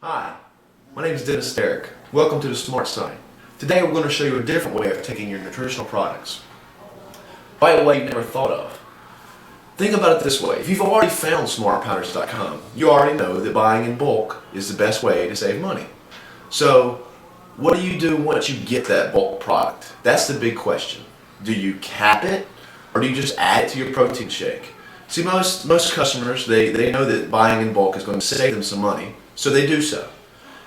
Hi, my name is Dennis Derrick. Welcome to the Smart Side. Today we're going to show you a different way of taking your nutritional products. By a way you never thought of. Think about it this way. If you've already found smartpowders.com, you already know that buying in bulk is the best way to save money. So, what do you do once you get that bulk product? That's the big question. Do you cap it, or do you just add it to your protein shake? See, most customers, they know that buying in bulk is going to save them some money, so they do so.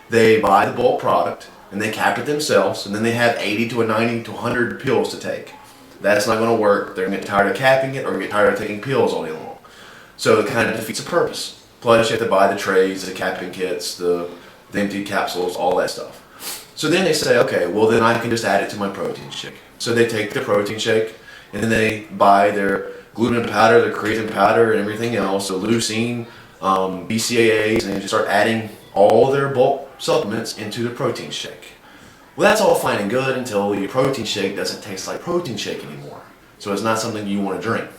They buy the bulk product, and they cap it themselves, and then they have 80 to 90 to 100 pills to take. That's not going to work. They're going to get tired of capping it, or get tired of taking pills all day long. So it kind of defeats the purpose. Plus, you have to buy the trays, the capping kits, the empty capsules, all that stuff. So then they say, okay, well then I can just add it to my protein shake. So they take the protein shake, and then they buy their gluten powder, their creatine powder, and everything else, so leucine, BCAAs, and they just start adding all their bulk supplements into the protein shake. Well, that's all fine and good until your protein shake doesn't taste like protein shake anymore. So it's not something you want to drink.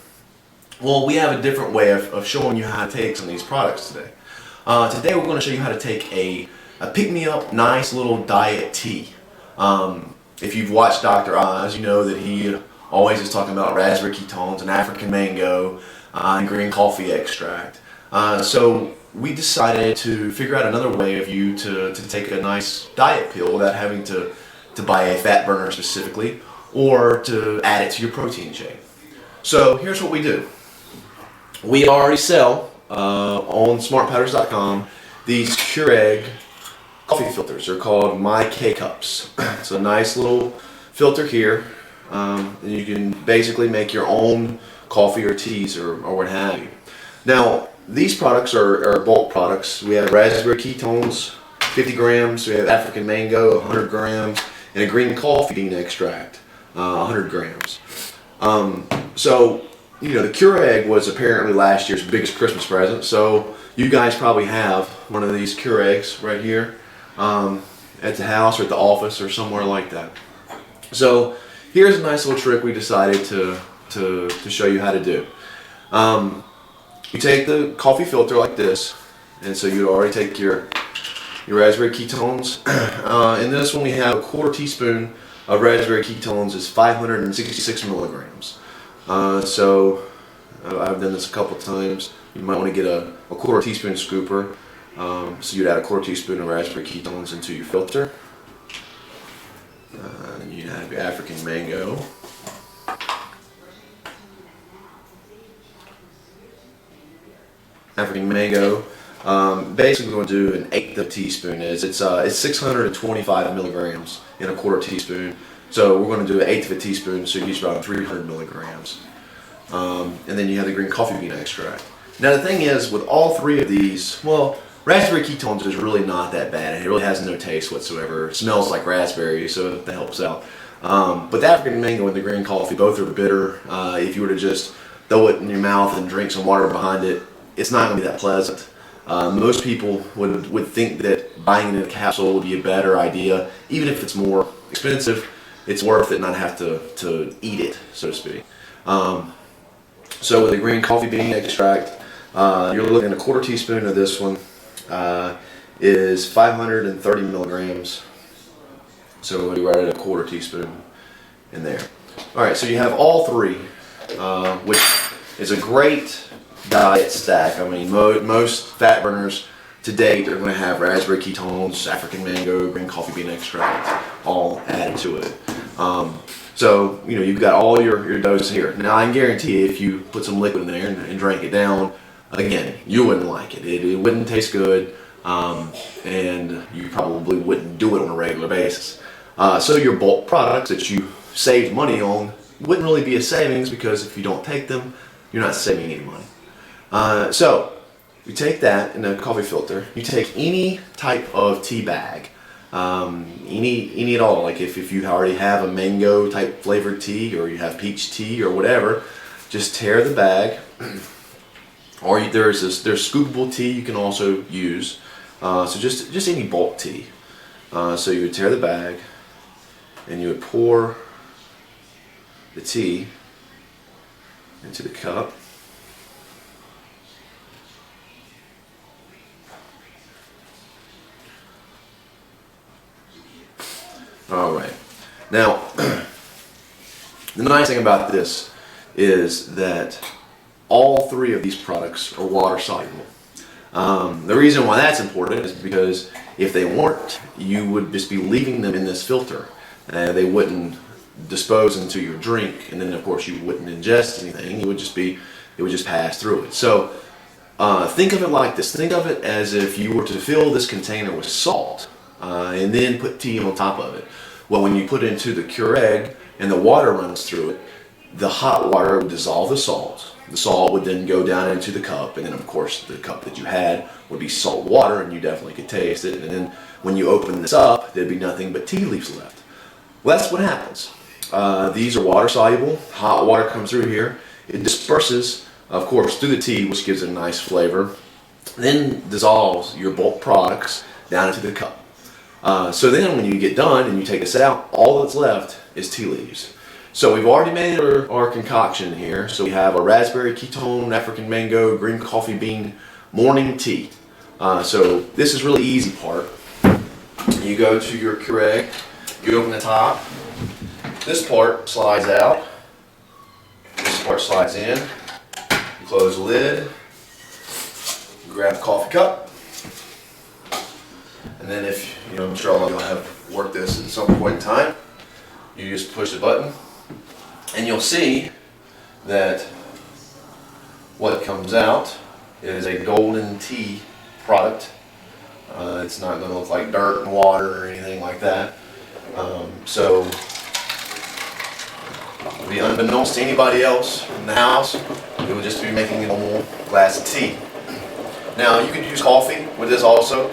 Well, we have a different way of showing you how to take some of these products today. Today we're going to show you how to take a pick-me-up, nice little diet tea. If you've watched Dr. Oz, you know that he always is talking about raspberry ketones and African mango and green coffee extract. So we decided to figure out another way of you to take a nice diet pill without having to buy a fat burner specifically or to add it to your protein shake. So here's what we do. We already sell on smartpowders.com these Keurig coffee filters. They're called My K-Cups. It's a nice little filter here. And you can basically make your own coffee or teas or what have you. Now, these products are bulk products. We have raspberry ketones, 50 grams. We have African mango, 100 grams, and a green coffee bean extract, 100 grams. So, you know, the Keurig was apparently last year's biggest Christmas present. So you guys probably have one of these Keurigs right here at the house or at the office or somewhere like that. So here's a nice little trick we decided to show you how to do. You take the coffee filter like this, and so you already take your raspberry ketones. In this one we have a quarter teaspoon of raspberry ketones is 566 milligrams. So I've done this a couple times. You might want to get a quarter teaspoon scooper. So you'd add a quarter teaspoon of raspberry ketones into your filter. And you have your African mango. African mango. Basically, we're going to do an eighth of a teaspoon. It's 625 milligrams in a quarter teaspoon. So we're going to do an eighth of a teaspoon, so you use about 300 milligrams. And then you have the green coffee bean extract. Now the thing is, with all three of these, well, raspberry ketones is really not that bad. It really has no taste whatsoever. It smells like raspberry, so that helps out. But the African mango and the green coffee, both are bitter. If you were to just throw it in your mouth and drink some water behind it, it's not going to be that pleasant. Most people would think that buying it in a capsule would be a better idea. Even if it's more expensive, it's worth it not have to eat it, so to speak. So with the green coffee bean extract, you're looking at a quarter teaspoon of this one is 530 milligrams. So we'll be right at a quarter teaspoon in there. Alright, so you have all three, which is a great diet stack. I mean, most fat burners to date are going to have raspberry ketones, African mango, green coffee bean extract, all added to it. So, you know, you've got all your dose here. Now, I can guarantee you, if you put some liquid in there and drank it down, again, you wouldn't like it. It wouldn't taste good, and you probably wouldn't do it on a regular basis. So your bulk products that you saved money on wouldn't really be a savings, because if you don't take them, you're not saving any money. So you take that in a coffee filter. You take any type of tea bag, any at all. Like if you already have a mango type flavored tea, or you have peach tea or whatever, just tear the bag. Or there's scoopable tea you can also use. So just any bulk tea. So you would tear the bag, and you would pour the tea into the cup. Alright, now the nice thing about this is that all three of these products are water soluble. The reason why that's important is because if they weren't, you would just be leaving them in this filter and they wouldn't dispose into your drink, and then of course you wouldn't ingest anything. It would just pass through it. So think of it like this. Think of it as if you were to fill this container with salt and then put tea on top of it. Well, when you put it into the Keurig and the water runs through it, the hot water would dissolve the salt. The salt would then go down into the cup, and then of course the cup that you had would be salt water, and you definitely could taste it. And then when you open this up, there'd be nothing but tea leaves left. Well, that's what happens. These are water soluble. Hot water comes through here. It disperses, of course, through the tea, which gives it a nice flavor. Then dissolves your bulk products down into the cup. So then when you get done and you take this out, all that's left is tea leaves. So we've already made our concoction here. So we have a raspberry ketone, African mango, green coffee bean morning tea. So this is really easy part. You go to your Keurig, you open the top. This part slides out. This part slides in. You close the lid. You grab a coffee cup. And then if, I'm sure all of you will have worked this at some point in time, you just push the button. And you'll see that what comes out is a golden tea product. It's not going to look like dirt and water or anything like that. So, it'll be unbeknownst to anybody else in the house, it will just be making a normal glass of tea. Now, you could use coffee with this also.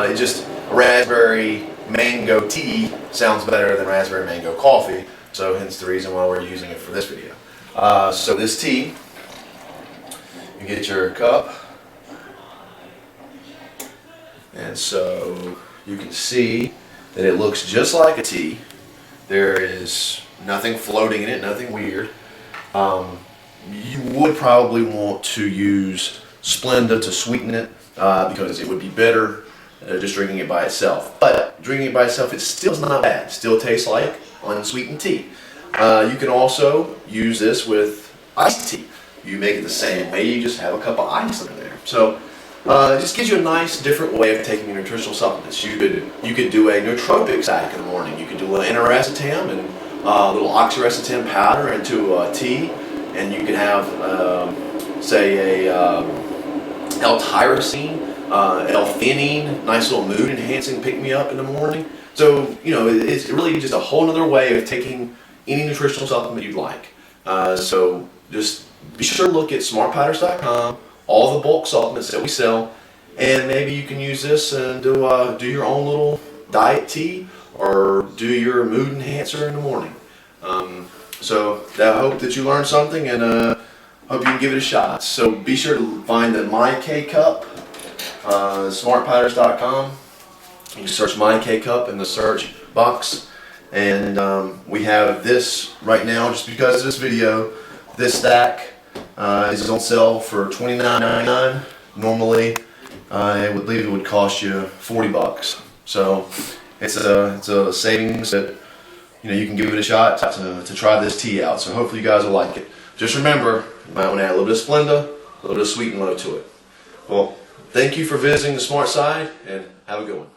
It just raspberry mango tea sounds better than raspberry mango coffee. So hence the reason why we're using it for this video. So this tea, you get your cup, and so you can see that it looks just like a tea. There is nothing floating in it, nothing weird. You would probably want to use Splenda to sweeten it because it would be better just drinking it by itself. But drinking it by itself, it still is not bad. It still tastes like unsweetened tea. You can also use this with iced tea. You make it the same way, you just have a cup of ice in there. So it just gives you a nice different way of taking your nutritional supplements. You could do a nootropic stack in the morning. You could do an N-aracetam and a little oxiracetam powder into a tea, and you could have say a L-tyrosine, L-theanine, nice little mood enhancing pick-me-up in the morning. So, it's really just a whole other way of taking any nutritional supplement you'd like. So just be sure to look at smartpowders.com, all the bulk supplements that we sell, and maybe you can use this and do your own little diet tea or do your mood enhancer in the morning. So I hope that you learned something, and hope you can give it a shot. So be sure to find the My K Cup, smartpowders.com. You can search My K Cup in the search box, and we have this right now just because of this video. This stack is on sale for $29.99. Normally, I would believe it would cost you $40. So it's a savings that you can give it a shot to try this tea out. So hopefully you guys will like it. Just remember, you might want to add a little bit of Splenda, a little bit of sweet and low to it. Well, thank you for visiting the Smart Side, and have a good one.